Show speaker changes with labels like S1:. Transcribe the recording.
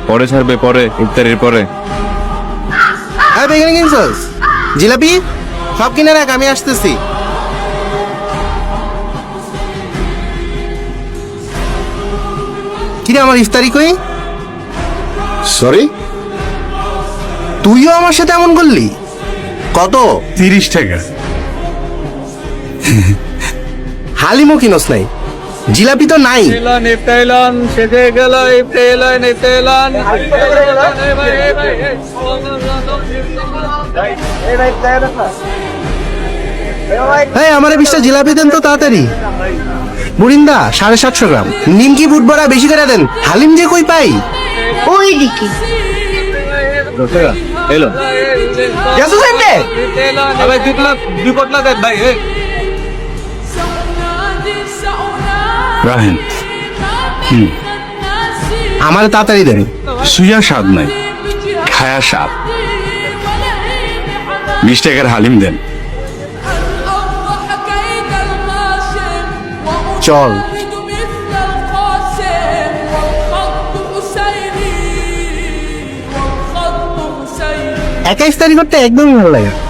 S1: পরে ছাড়বে, পরে ইফতারির পরে।
S2: এখানে কিনছস জিলাপি? সব কিনে রাখ, আমি আসতেছি। কিরে আমার ইফতারি কই?
S3: সরি,
S2: তুইও আমার সাথে এমন করলি? কত?
S3: 30 টাকা।
S2: হালিমও কিনস নাই, জিলাপি তো নাই।
S1: ইফতারিলান শেষে গেল, ইফতারিলান।
S2: এই আমারে 20টা জিলাপি দেন তো তাড়াতাড়ি। বুরিন্দা 750 গ্রাম। নিমকি বুট বড়া বেশি করে দেন। হালিম যে কই পাই?
S4: ওই দিকে।
S1: এলো
S2: গেছো সামনে?
S1: ভাই, দুই পটলা দেন ভাই।
S3: রাহেন,
S2: আমারে তাড়াতাড়ি দেন।
S3: সুইয়া স্বাদ নাই, খায়া স্বাদ। 20 টাকার হালিম দেন।
S2: চল। একা ইফতারি করতে একদমই ভালো লাগে না।